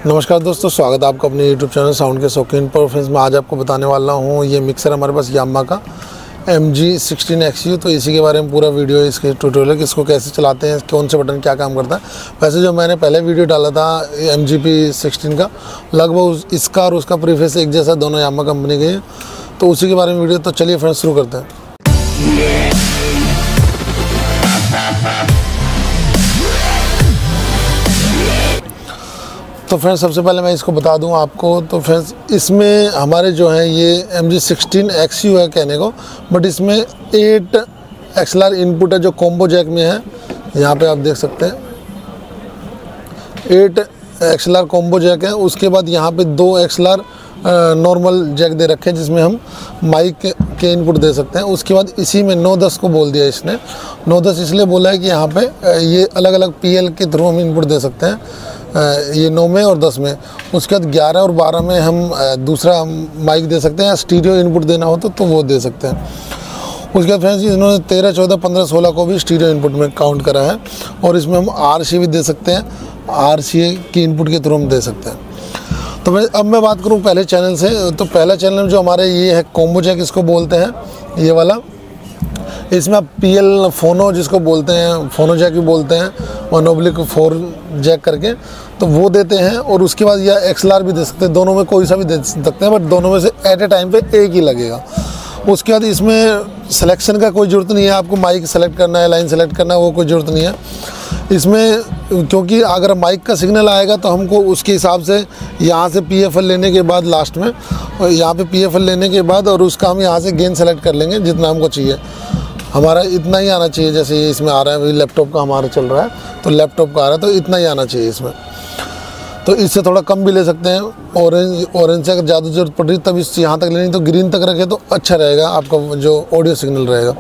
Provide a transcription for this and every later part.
नमस्कार दोस्तों, स्वागत है आपका अपने YouTube चैनल साउंड के शौकीन पर। फ्रेंड्स, मैं आज आपको बताने वाला हूँ ये मिक्सर हमारे पास यामाहा का MG16XU। तो इसी के बारे में पूरा वीडियो, इसके ट्यूटोरियल, इसको कैसे चलाते हैं, कौन से बटन क्या काम करता है। वैसे जो मैंने पहले वीडियो डाला था MGP16 का, लगभग इसका और उसका प्रीफेस एक जैसा, दोनों यामाहा कंपनी के, तो उसी के बारे में वीडियो। तो चलिए फ्रेंड्स शुरू करते हैं। तो फ्रेंड्स, सबसे पहले मैं इसको बता दूं आपको। तो फ्रेंड्स, इसमें हमारे जो है ये MG16XU है कहने को, बट इसमें 8 XLR इनपुट है जो कॉम्बो जैक में है। यहाँ पे आप देख सकते हैं 8 XLR कॉम्बो जैक है। उसके बाद यहाँ पे 2 XLR नॉर्मल जैक दे रखे हैं जिसमें हम माइक के इनपुट दे सकते हैं। उसके बाद इसी में 9-10 को बोल दिया इसने। 9-10 इसलिए बोला है कि यहाँ पे ये अलग अलग PL के थ्रू हम इनपुट दे सकते हैं, ये 9 में और 10 में। उसके बाद 11 और 12 में हम दूसरा माइक दे सकते हैं, या स्टीरियो इनपुट देना हो तो वो दे सकते हैं। उसके बाद फ्रेंड्स, इन्होंने 13, 14, 15, 16 को भी स्टीरियो इनपुट में काउंट करा है। और इसमें हम RCA भी दे सकते हैं, RCA की इनपुट के थ्रू हम दे सकते हैं। तो अब मैं बात करूं पहले चैनल से। तो पहला चैनल में जो हमारे ये है कॉम्बो जैक, इसको बोलते हैं ये वाला। इसमें आप PL फोनो जिसको बोलते हैं, फोनो जैक भी बोलते हैं, 1/4 जैक करके, तो वो देते हैं। और उसके बाद या XLR भी दे सकते हैं, दोनों में कोई सा भी दे सकते हैं, बट दोनों में से एट ए टाइम पे एक ही लगेगा। उसके बाद इसमें सिलेक्शन का कोई ज़रूरत नहीं है, आपको माइक सेलेक्ट करना है, लाइन सेलेक्ट करना है, वो कोई ज़रूरत नहीं है इसमें। क्योंकि अगर माइक का सिग्नल आएगा तो हमको उसके हिसाब से यहाँ से PFL लेने के बाद लास्ट में, और यहाँ पे PFL लेने के बाद, और उसका हम यहाँ से गेन सेलेक्ट कर लेंगे जितना हमको चाहिए। हमारा इतना ही आना चाहिए, जैसे ये इसमें आ रहा है, अभी लैपटॉप का हमारा चल रहा है तो लैपटॉप का आ रहा है, तो इतना ही आना चाहिए इसमें। तो इससे थोड़ा कम भी ले सकते हैं। ऑरेंज से अगर ज़्यादा जरूरत पड़ रही तब इस यहाँ तक लेनी, तो ग्रीन तक रखे तो अच्छा रहेगा, आपका जो ऑडियो सिग्नल रहेगा।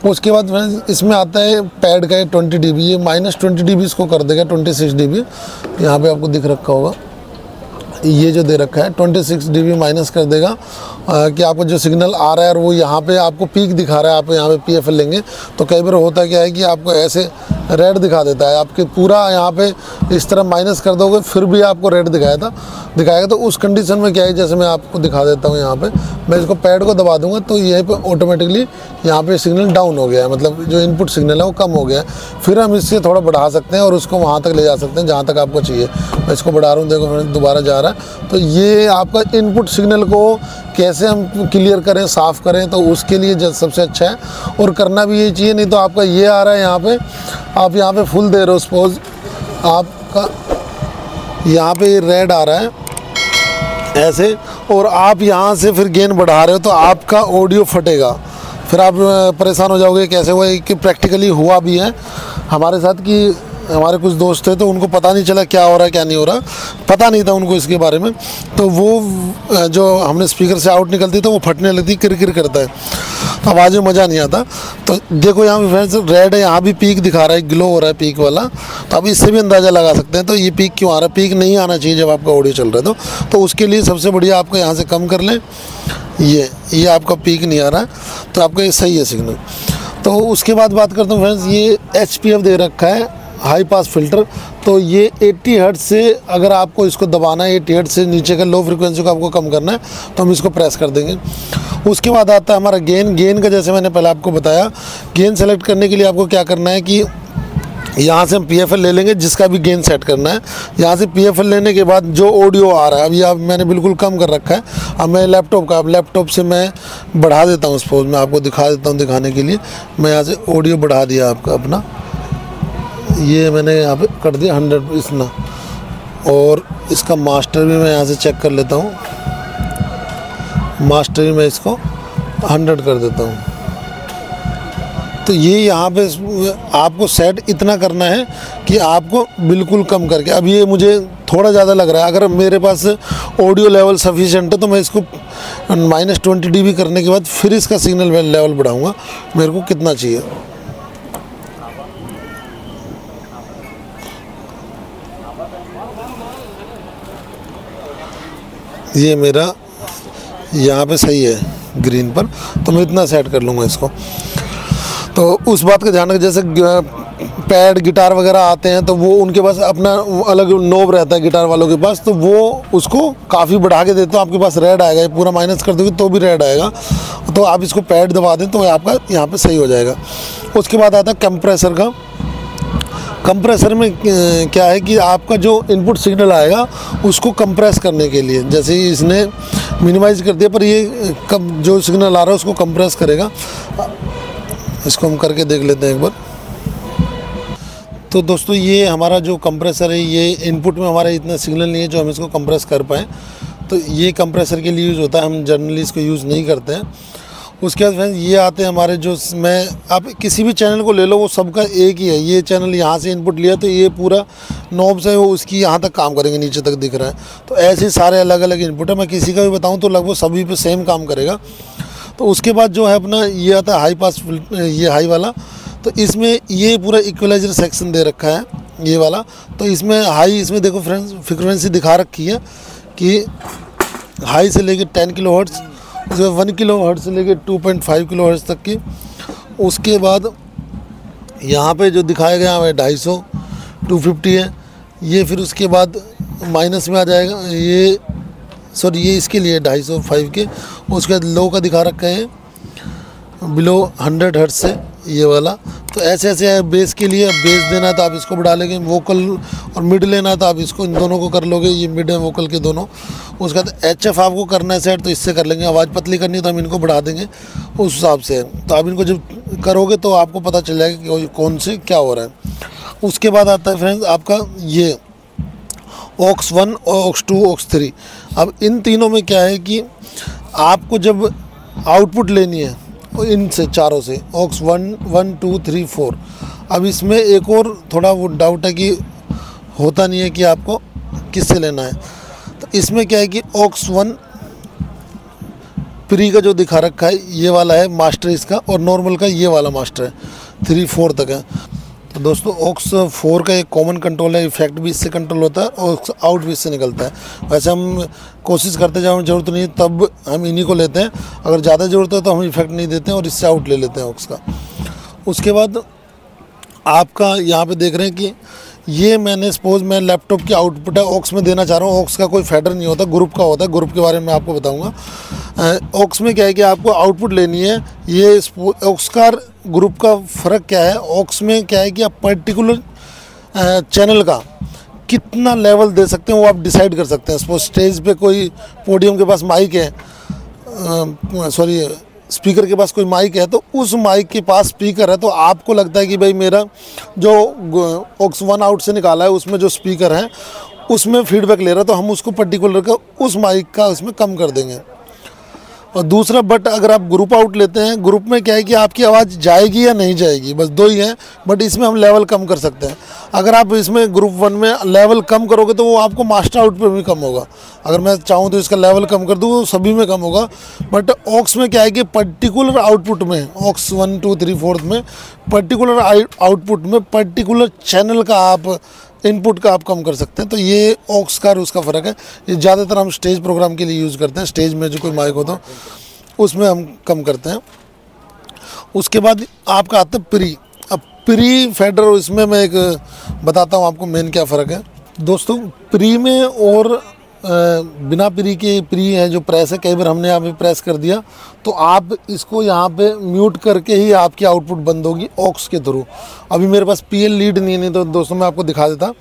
उसके बाद फ्रेंड्स, इसमें आता है पैड का 20 dB, ये -20 dB इसको कर देगा 26 dB। यहाँ पे आपको दिख रखा होगा, ये जो दे रखा है 26 dB माइनस कर देगा कि आपको जो सिग्नल आ रहा है, और वो यहाँ पे आपको पीक दिखा रहा है। आप यहाँ पे PFL लेंगे तो कई बार होता क्या है कि आपको ऐसे रेड दिखा देता है, आपके पूरा यहाँ पे इस तरह माइनस कर दोगे फिर भी आपको रेड दिखाएगा। तो उस कंडीशन में क्या है, जैसे मैं आपको दिखा देता हूँ, यहाँ पे मैं इसको पैड को दबा दूंगा तो यहीं पे ऑटोमेटिकली यहाँ पे सिग्नल डाउन हो गया है, मतलब जो इनपुट सिग्नल है वो कम हो गया है। फिर हम इससे थोड़ा बढ़ा सकते हैं और उसको वहाँ तक ले जा सकते हैं जहाँ तक आपको चाहिए। मैं इसको बढ़ा रहा हूँ, देखो फ्रेंड्स दोबारा जा रहा है। तो ये आपका इनपुट सिग्नल को कैसे हम क्लियर करें, साफ़ करें, तो उसके लिए सबसे अच्छा है। और करना भी यही चाहिए, नहीं तो आपका ये आ रहा है यहाँ पे, आप यहाँ पे फुल दे रहे हो, सपोज आपका यहाँ पे रेड आ रहा है ऐसे, और आप यहाँ से फिर गेन बढ़ा रहे हो तो आपका ऑडियो फटेगा। फिर आप परेशान हो जाओगे कैसे हुआ। कि प्रैक्टिकली हुआ भी है हमारे साथ कि हमारे कुछ दोस्त थे तो उनको पता नहीं चला क्या हो रहा है क्या नहीं हो रहा, पता नहीं था उनको इसके बारे में। तो वो जो हमने स्पीकर से आउट निकलती तो वो फटने लगती, किरकिर करता है, आवाज़ में मज़ा नहीं आता। तो देखो यहाँ पे फ्रेंड्स रेड है, यहाँ भी पीक दिखा रहा है, ग्लो हो रहा है पीक वाला। तो अब इससे भी अंदाज़ा लगा सकते हैं तो ये पीक क्यों आ रहा है। पीक नहीं आना चाहिए जब आपका ऑडियो चल रहा है तो उसके लिए सबसे बढ़िया आपको यहाँ से कम कर लें। ये आपका पीक नहीं आ रहा है तो आपका ये सही है सिग्नल। तो उसके बाद बात करता हूँ फ्रेंड्स, ये HPF दे रखा है, हाई पास फिल्टर। तो ये 80 हर्ट्ज से अगर आपको इसको दबाना है, 80 हर्ट्ज से नीचे का लो फ्रिक्वेंसी को आपको कम करना है तो हम इसको प्रेस कर देंगे। उसके बाद आता है हमारा गेन का, जैसे मैंने पहले आपको बताया, गेन सेलेक्ट करने के लिए आपको क्या करना है कि यहाँ से हम PFL ले लेंगे, जिसका भी गेन सेट करना है। यहाँ से PFL लेने के बाद जो ऑडियो आ रहा है, अभी आप मैंने बिल्कुल कम कर रखा है। अब मैं लैपटॉप से मैं बढ़ा देता हूँ, सपोज मैं आपको दिखा देता हूँ, दिखाने के लिए मैं यहाँ से ऑडियो बढ़ा दिया आपका अपना, ये मैंने यहाँ पे कर दिया 100 इतना। और इसका मास्टर भी मैं यहाँ से चेक कर लेता हूँ, मास्टर भी मैं इसको 100 कर देता हूँ। तो ये यहाँ पे आपको सेट इतना करना है कि आपको बिल्कुल कम करके, अब ये मुझे थोड़ा ज़्यादा लग रहा है। अगर मेरे पास ऑडियो लेवल सफिशिएंट है तो मैं इसको -20 dB करने के बाद फिर इसका सिग्नल लेवल बढ़ाऊँगा, मेरे को कितना चाहिए। ये मेरा यहाँ पे सही है ग्रीन पर, तो मैं इतना सेट कर लूँगा इसको। तो उस बात का ध्यान रखें, जैसे पैड गिटार वगैरह आते हैं तो वो उनके पास अपना अलग नोब रहता है गिटार वालों के पास, तो वो उसको काफ़ी बढ़ा के देते हो, आपके पास रेड आएगा। पूरा माइनस कर दोगे तो भी रेड आएगा, तो आप इसको पैड दबा दें तो आपका यहाँ पे सही हो जाएगा। उसके बाद आता है कंप्रेसर का। कंप्रेसर में क्या है कि आपका जो इनपुट सिग्नल आएगा उसको कंप्रेस करने के लिए, जैसे ही इसने मिनिमाइज़ कर दिया पर ये जो सिग्नल आ रहा है उसको कंप्रेस करेगा। इसको हम करके देख लेते हैं एक बार। तो दोस्तों ये हमारा जो कंप्रेसर है, ये इनपुट में हमारा इतना सिग्नल नहीं है जो हम इसको कंप्रेस कर पाएँ, तो ये कंप्रेसर के लिए यूज़ होता है, हम जनरली इसको यूज़ नहीं करते हैं। उसके बाद फ्रेंड्स ये आते हैं हमारे जो, मैं आप किसी भी चैनल को ले लो वो सबका एक ही है। ये चैनल यहाँ से इनपुट लिया तो ये पूरा नॉब से वो उसकी यहाँ तक काम करेंगे, नीचे तक दिख रहा है। तो ऐसे सारे अलग अलग इनपुट है, मैं किसी का भी बताऊँ तो लगभग सभी पे सेम काम करेगा। तो उसके बाद जो है अपना ये आता है हाई पास, ये हाई वाला। तो इसमें ये पूरा इक्वलाइजर सेक्शन दे रखा है ये वाला। तो इसमें हाई, इसमें देखो फ्रेंड्स फ्रिक्वेंसी दिखा रखी है कि हाई से लेके 10 किलोहर्ट्ज़, उसके बाद 1 किलोहर्ट्ज़ से लेके 2.5 किलोहर्ट्ज़ तक की। उसके बाद यहाँ पे जो दिखाया गया है 250, 250 है ये। फिर उसके बाद माइनस में आ जाएगा ये, सॉरी ये इसके लिए 250 के। उसके बाद लो का दिखा रखा है बिलो 100 हर्ट्ज़ से ये वाला। तो ऐसे ऐसे है। बेस के लिए बेस देना है तो आप इसको बढ़ा लेंगे, वोकल और मिड लेना है तो आप इसको इन दोनों को कर लोगे, ये मिड है वोकल के दोनों। उसके बाद HF आपको करना है सेट तो इससे कर लेंगे। आवाज़ पतली करनी है तो हम इनको बढ़ा देंगे उस हिसाब से। तो आप इनको जब करोगे तो आपको पता चल जाएगा कि कौन से क्या हो रहा है। उसके बाद आता है फ्रेंड्स आपका ये ऑक्स 1, ऑक्स 2, ऑक्स 3। अब इन तीनों में क्या है कि आपको जब आउटपुट लेनी है इनसे चारों से, ऑक्स 1, 2, 3, 4। अब इसमें एक और थोड़ा वो डाउट है कि होता नहीं है कि आपको किससे लेना है। तो इसमें क्या है कि ऑक्स 1 प्री का जो दिखा रखा है ये वाला है मास्टर इसका, और नॉर्मल का ये वाला मास्टर है, 3, 4 तक है। तो दोस्तों ऑक्स 4 का एक कॉमन कंट्रोल है, इफेक्ट भी इससे कंट्रोल होता है और आउट भी इससे निकलता है। वैसे हम कोशिश करते हैं जब हमें ज़रूरत नहीं है तब हम इन्हीं को लेते हैं, अगर ज़्यादा ज़रूरत है तो हम इफेक्ट नहीं देते हैं और इससे आउट ले लेते हैं ऑक्स का। उसके बाद आपका यहाँ पे देख रहे हैं कि ये मैंने सपोज मैं लैपटॉप की आउटपुट है ऑक्स में देना चाह रहा हूँ। ऑक्स का कोई फेडर नहीं होता, ग्रुप का होता है। ग्रुप के बारे में आपको बताऊँगा। ऑक्स में क्या है कि आपको आउटपुट लेनी है, ये ऑक्स का ग्रुप का फ़र्क क्या है। ऑक्स में क्या है कि आप पर्टिकुलर चैनल का कितना लेवल दे सकते हैं वो आप डिसाइड कर सकते हैं। सपोज स्टेज पे कोई पोडियम के पास माइक है, सॉरी स्पीकर के पास कोई माइक है, तो उस माइक के पास स्पीकर है तो आपको लगता है कि भाई मेरा जो ऑक्स 1 आउट से निकाला है उसमें जो स्पीकर है उसमें फीडबैक ले रहा है, तो हम उसको पर्टिकुलर का उस माइक का उसमें कम कर देंगे। और दूसरा बट अगर आप ग्रुप आउट लेते हैं, ग्रुप में क्या है कि आपकी आवाज़ जाएगी या नहीं जाएगी, बस दो ही है। बट इसमें हम लेवल कम कर सकते हैं। अगर आप इसमें ग्रुप 1 में लेवल कम करोगे तो वो आपको मास्टर आउट पे भी कम होगा। अगर मैं चाहूँ तो इसका लेवल कम कर दूँ वो सभी में कम होगा। बट ऑक्स में क्या है कि पर्टिकुलर आउटपुट में, ऑक्स 1, 2, 3, 4 में पर्टिकुलर आउटपुट में पर्टिकुलर चैनल का आप इनपुट का आप कम कर सकते हैं। तो ये ऑक्स का और उसका फ़र्क है। ये ज़्यादातर हम स्टेज प्रोग्राम के लिए यूज़ करते हैं, स्टेज में जो कोई माइक हो तो उसमें हम कम करते हैं। उसके बाद आपका आता है प्री। अब प्री फेडर, इसमें मैं एक बताता हूँ आपको मेन क्या फ़र्क है। दोस्तों प्री में और बिना प्री के, प्री है जो प्रेस है, कई बार हमने यहाँ पे प्रेस कर दिया तो आप इसको यहाँ पे म्यूट करके ही आपकी आउटपुट बंद होगी ऑक्स के थ्रू। अभी मेरे पास PL लीड नहीं तो दोस्तों मैं आपको दिखा देता।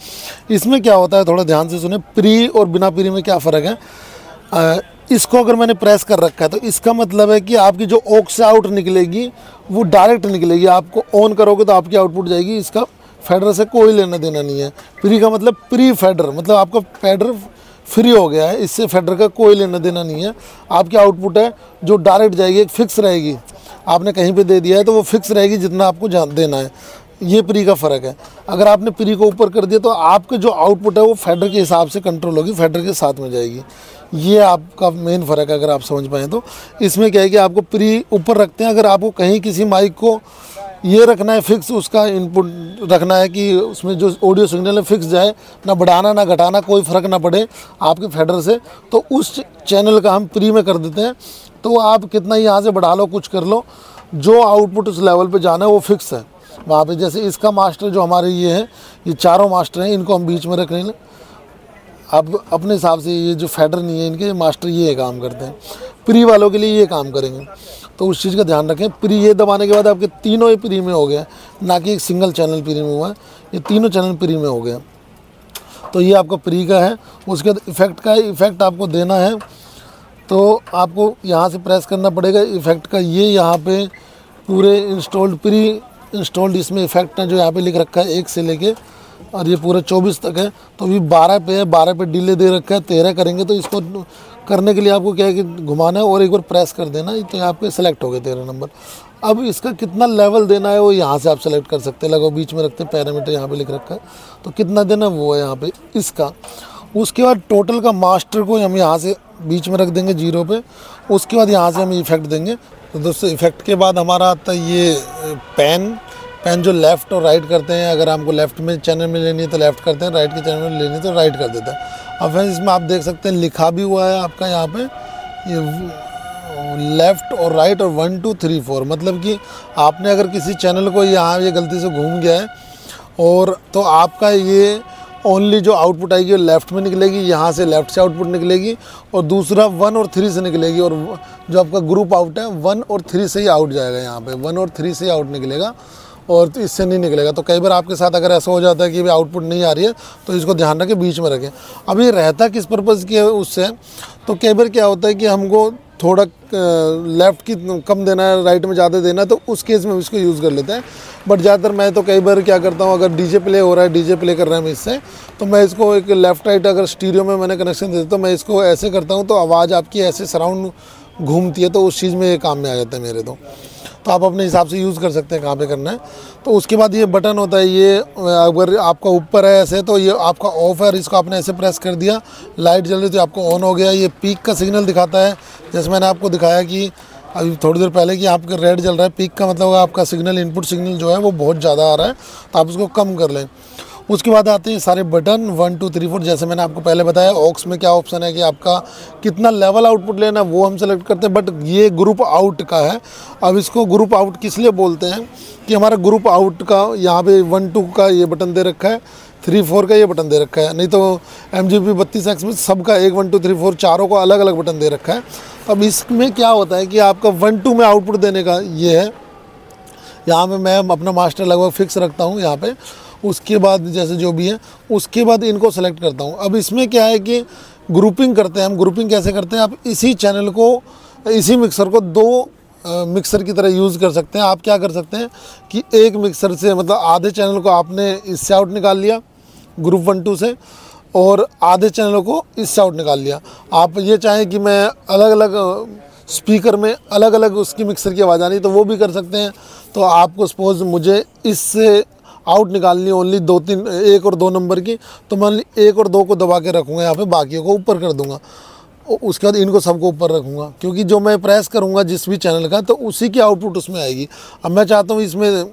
इसमें क्या होता है, थोड़ा ध्यान से सुने, प्री और बिना प्री में क्या फ़र्क है। इसको अगर मैंने प्रेस कर रखा है तो इसका मतलब है कि आपकी जो ऑक्स से आउट निकलेगी वो डायरेक्ट निकलेगी। आपको ऑन करोगे तो आपकी आउटपुट जाएगी, इसका फेडर से कोई लेना देना नहीं है। प्री का मतलब प्री फेडर, मतलब आपका फेडर फ्री हो गया है, इससे फेडर का कोई लेना देना नहीं है। आपकी आउटपुट है जो डायरेक्ट जाएगी, एक फिक्स रहेगी। आपने कहीं पे दे दिया है तो वो फिक्स रहेगी जितना आपको देना है। ये प्री का फ़र्क है। अगर आपने प्री को ऊपर कर दिया तो आपके जो आउटपुट है वो फेडर के हिसाब से कंट्रोल होगी, फेडर के साथ में जाएगी। ये आपका मेन फ़र्क है अगर आप समझ पाएँ तो। इसमें क्या है कि आपको प्री ऊपर रखते हैं। अगर आपको कहीं किसी माइक को ये रखना है फिक्स, उसका इनपुट रखना है कि उसमें जो ऑडियो सिग्नल है फिक्स जाए, ना बढ़ाना ना घटाना, कोई फ़र्क ना पड़े आपके फेडर से, तो उस चैनल का हम प्री में कर देते हैं। तो आप कितना ही यहाँ से बढ़ा लो, कुछ कर लो, जो आउटपुट उस लेवल पे जाना है वो फिक्स है। वहाँ पे जैसे इसका मास्टर जो हमारे ये है, ये चारों मास्टर हैं, इनको हम बीच में रख रहे हैं। अब अपने हिसाब से ये जो फेडर नहीं है इनके मास्टर ये काम करते हैं, प्री वालों के लिए ये काम करेंगे, तो उस चीज़ का ध्यान रखें। प्री ये दबाने के बाद आपके तीनों ही प्री में हो गया, ना कि एक सिंगल चैनल प्री में हुआ है, ये तीनों चैनल प्री में हो गया। तो ये आपका प्री का है। उसके बाद इफ़ेक्ट का है, इफ़ेक्ट आपको देना है तो आपको यहाँ से प्रेस करना पड़ेगा इफ़ेक्ट का। ये यहाँ पे पूरे इंस्टॉल्ड प्री इंस्टॉल्ड इसमें इफ़ेक्ट है जो यहाँ पे लिख रखा है 1 से लेके और ये पूरा 24 तक है। तो अभी 12 पे है, 12 पे डिले दे रखा है, 13 करेंगे। तो इसको करने के लिए आपको क्या है कि घुमाना है और एक बार प्रेस कर देना, तो यहाँ पे सेलेक्ट हो गए 13 नंबर। अब इसका कितना लेवल देना है वो यहाँ से आप सेलेक्ट कर सकते हैं। लगभग बीच में रखते हैं, पैरामीटर यहाँ पे लिख रखा है, तो कितना देना वो है यहाँ पे इसका। उसके बाद टोटल का मास्टर को हम यहाँ से बीच में रख देंगे 0 पे। उसके बाद यहाँ से हम इफ़ेक्ट देंगे। तो दोस्तों इफ़ेक्ट के बाद हमारा आता है ये पेन जो लेफ़्ट और राइट करते हैं। अगर हमको लेफ़्ट में चैनल में लेनी है तो लेफ़्ट करते हैं, राइट के चैनल में लेनी है तो राइट कर देते हैं। अब फ्रेंड्स इसमें आप देख सकते हैं लिखा भी हुआ है आपका यहाँ पे ये लेफ़्ट और राइट और 1 2 3 4, मतलब कि आपने अगर किसी चैनल को यहाँ ये गलती से घूम गया है और तो आपका ये ओनली जो आउटपुट आएगी वो लेफ़्ट में निकलेगी, यहाँ से लेफ़्ट से आउटपुट निकलेगी और दूसरा 1 और 3 से निकलेगी। और जो आपका ग्रुप आउट है 1 और 3 से ही आउट जाएगा, यहाँ पे 1 और 3 से ही आउट निकलेगा और इससे नहीं निकलेगा। तो कई बार आपके साथ अगर ऐसा हो जाता है कि भाई आउटपुट नहीं आ रही है तो इसको ध्यान रखें बीच में रखें। अब ये रहता किस पर्पज़ की है उससे, तो कई बार क्या होता है कि हमको थोड़ा लेफ़्ट की कम देना है, राइट में ज़्यादा देना है, तो उस केस में इसको यूज़ कर लेते हैं। बट ज़्यादातर मैं तो कई बार क्या करता हूँ, अगर डीजे प्ले हो रहा है, डीजे प्ले कर रहे हैं हम इससे, तो मैं इसको एक लेफ़्ट राइट अगर स्टीरियो में मैंने कनेक्शन दे देता तो मैं इसको ऐसे करता हूँ तो आवाज़ आपकी ऐसे सराउंड घूमती है, तो उस चीज़ में ये काम में आ जाता है मेरे। तो आप अपने हिसाब से यूज़ कर सकते हैं कहाँ पे करना है। तो उसके बाद ये बटन होता है, ये अगर आपका ऊपर है ऐसे तो ये आपका ऑफ है और इसको आपने ऐसे प्रेस कर दिया, लाइट जल रही तो आपको ऑन हो गया। ये पीक का सिग्नल दिखाता है, जैसे मैंने आपको दिखाया कि अभी थोड़ी देर पहले कि आपका रेड जल रहा है। पीक का मतलब होगा आपका सिग्नल, इनपुट सिग्नल जो है वो बहुत ज़्यादा आ रहा है, तो आप उसको कम कर लें। उसके बाद आते हैं सारे बटन 1 2 3 4। जैसे मैंने आपको पहले बताया ऑक्स में क्या ऑप्शन है कि आपका कितना लेवल आउटपुट लेना वो हम सेलेक्ट करते हैं, बट ये ग्रुप आउट का है। अब इसको ग्रुप आउट किस लिए बोलते हैं कि हमारा ग्रुप आउट का यहाँ पे 1 2 का ये बटन दे रखा है, 3 4 का ये बटन दे रखा है। नहीं तो MGP 32X में सबका 1 1 2 3 4 चारों को अलग अलग बटन दे रखा है। अब इसमें क्या होता है कि आपका 1 2 में आउटपुट देने का ये है, यहाँ पे मैं अपना मास्टर लगभग फिक्स रखता हूँ यहाँ पे। उसके बाद जैसे जो भी है उसके बाद इनको सेलेक्ट करता हूँ। अब इसमें क्या है कि ग्रुपिंग करते हैं हम। ग्रुपिंग कैसे करते हैं, आप इसी चैनल को, इसी मिक्सर को 2 मिक्सर की तरह यूज़ कर सकते हैं। आप क्या कर सकते हैं कि एक मिक्सर से मतलब आधे चैनल को आपने इससे आउट निकाल लिया ग्रुप 1 2 से, और आधे चैनलों को इससे आउट निकाल लिया। आप ये चाहें कि मैं अलग अलग स्पीकर में अलग अलग उसकी मिक्सर की आवाज़ आनी तो वो भी कर सकते हैं। तो आपको सपोज मुझे इससे आउट निकालनी ओनली 2 3 1 और 2 नंबर की, तो मैं 1 और 2 को दबा के रखूँगा यहाँ पे, बाकियों को ऊपर कर दूँगा। उसके बाद इनको सबको ऊपर रखूँगा, क्योंकि जो मैं प्रेस करूँगा जिस भी चैनल का तो उसी की आउटपुट उसमें आएगी। अब मैं चाहता हूँ इसमें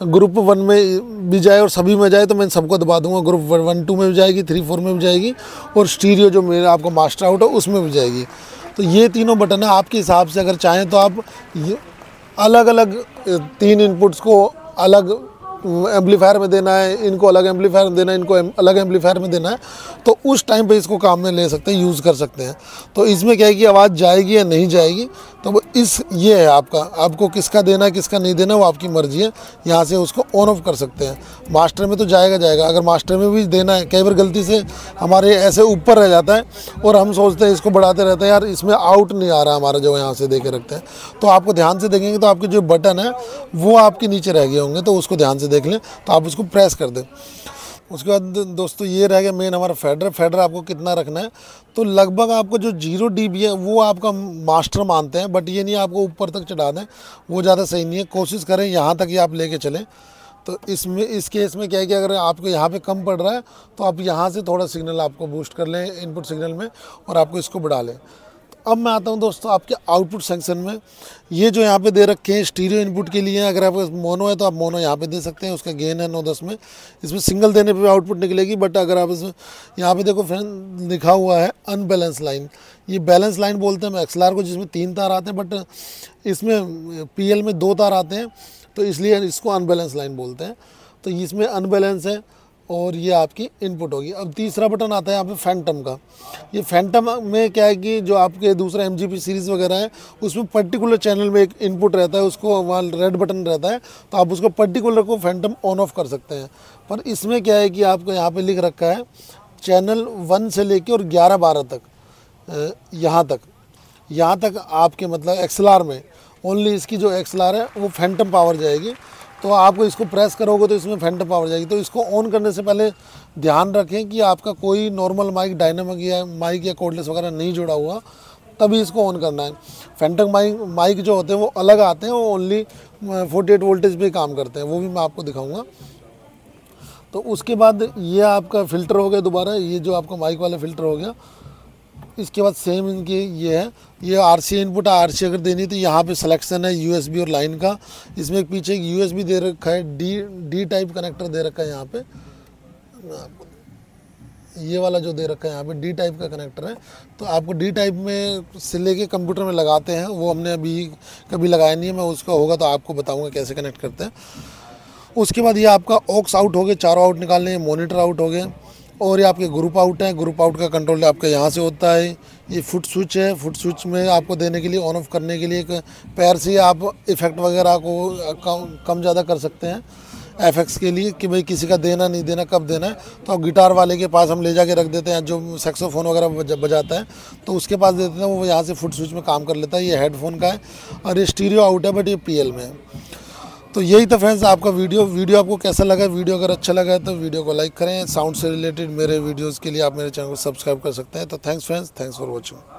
ग्रुप 1 में भी जाए और सभी में जाए, तो मैं सबको दबा दूँगा। ग्रुप 1 2 में भी जाएगी, 3 4 में भी जाएगी, और स्टीरियो जो मेरा आपका मास्टर आउट है उसमें भी जाएगी। तो ये तीनों बटन है। आपके हिसाब से अगर चाहें तो आप अलग अलग 3 इनपुट्स को अलग एम्पलीफायर में देना है, इनको अलग एम्पलीफायर में देना है, इनको अलग एम्पलीफायर में देना है, तो उस टाइम पे इसको काम में ले सकते हैं, यूज़ कर सकते हैं। तो इसमें क्या है कि आवाज़ जाएगी या नहीं जाएगी, तो वो ये है आपको किसका देना है किसका नहीं देना वो आपकी मर्ज़ी है। यहाँ से उसको ऑन ऑफ कर सकते हैं। मास्टर में तो जाएगा, अगर मास्टर में भी देना है, कई बार गलती से हमारे ऐसे ऊपर रह जाता है और हम सोचते हैं इसको बढ़ाते रहते हैं, यार इसमें आउट नहीं आ रहा हमारा, जो यहाँ से दे के रखते हैं। तो आपको ध्यान से देखेंगे तो आपके जो बटन है वो आपके नीचे रह गए होंगे, तो उसको ध्यान से देख लें, तो आप उसको प्रेस कर दें। उसके बाद दोस्तों ये रह गया मेन हमारा फेडर आपको कितना रखना है। तो लगभग आपको जो 0 dB है वो आपका मास्टर मानते हैं, बट ये नहीं आपको ऊपर तक चढ़ा दें, वो ज़्यादा सही नहीं है। कोशिश करें यहाँ तक ही आप लेके चलें। तो इस केस में क्या है कि अगर आपको यहाँ पे कम पड़ रहा है तो आप यहाँ से थोड़ा सिग्नल आपको बूस्ट कर लें इनपुट सिग्नल में, और आपको इसको बढ़ा लें। अब मैं आता हूं दोस्तों आपके आउटपुट सेक्शन में। ये जो यहाँ पे दे रखे हैं स्टीरियो इनपुट के लिए, अगर आपके मोनो है तो आप मोनो यहाँ पे दे सकते हैं, उसका गेन है 9-10 में। इसमें सिंगल देने पे आउटपुट निकलेगी, बट अगर आप इसमें यहाँ पे देखो फ्रेंड लिखा हुआ है अनबैलेंस लाइन, ये बैलेंस लाइन बोलते हैं हम XLR को, जिसमें 3 तार आते हैं, बट इसमें PL में 2 तार आते हैं। तो इसलिए इसको अनबैलेंस लाइन बोलते हैं। तो इसमें अनबैलेंस है और ये आपकी इनपुट होगी। अब तीसरा बटन आता है यहाँ पे फैंटम का। ये फैंटम में क्या है कि जो आपके दूसरा MGP सीरीज़ वगैरह है उसमें पर्टिकुलर चैनल में एक इनपुट रहता है, उसको वहाँ रेड बटन रहता है, तो आप उसको पर्टिकुलर को फैंटम ऑन ऑफ कर सकते हैं। पर इसमें क्या है कि आपको यहाँ पे लिख रखा है चैनल 1 से लेके और 11-12 तक, यहाँ तक आपके मतलब XLR में ओनली इसकी जो XLR है वो फैंटम पावर जाएगी। तो आपको इसको प्रेस करोगे तो इसमें फैंटम पावर जाएगी। तो इसको ऑन करने से पहले ध्यान रखें कि आपका कोई नॉर्मल माइक, डायनामिक या माइक या कोर्डलेस वगैरह नहीं जुड़ा हुआ, तभी इसको ऑन करना है। फैंटम माइक जो होते हैं वो अलग आते हैं, वो ओनली 48 वोल्टेज पे काम करते हैं, वो भी मैं आपको दिखाऊंगा। तो उसके बाद ये आपका फ़िल्टर हो गया दोबारा, ये जो आपका माइक वाला फ़िल्टर हो गया। इसके बाद सेम इनकी ये है, ये RCA इनपुट है। RCA अगर देनी तो यहाँ पे सिलेक्शन है USB और लाइन का। इसमें एक पीछे एक USB दे रखा है, डी टाइप कनेक्टर दे रखा है यहाँ पे, ये वाला जो दे रखा है यहाँ पे डी टाइप का कनेक्टर है। तो आपको डी टाइप में से लेके कंप्यूटर में लगाते हैं, वो हमने अभी कभी लगाया नहीं है, मैं उसका होगा तो आपको बताऊँगा कैसे कनेक्ट करते हैं। उसके बाद ये आपका ऑक्स आउट हो गए, चारों आउट निकालने हैं, मॉनिटर आउट हो गए, और ये आपके ग्रुप आउट है। ग्रुप आउट का कंट्रोल आपका यहाँ से होता है। ये फुट स्विच है, फुट स्विच में आपको देने के लिए, ऑन ऑफ करने के लिए एक पैर से आप इफेक्ट वगैरह को कम ज़्यादा कर सकते हैं FX के लिए, कि भाई किसी का देना नहीं देना, कब देना है। तो आप गिटार वाले के पास हम ले जाके रख देते हैं, जो सैक्सोफोन वगैरह बजाता है तो उसके पास देते हैं, वो यहाँ से फुट स्विच में काम कर लेता है। ये हेडफोन का है और ये स्टीरियो आउट है, बट ये PL में है। तो यही था फ्रेंड्स आपका वीडियो आपको कैसा लगा। वीडियो अगर अच्छा लगा है तो वीडियो को लाइक करें। साउंड से रिलेटेड मेरे वीडियोस के लिए आप मेरे चैनल को सब्सक्राइब कर सकते हैं। तो thanks friends, thanks for watching.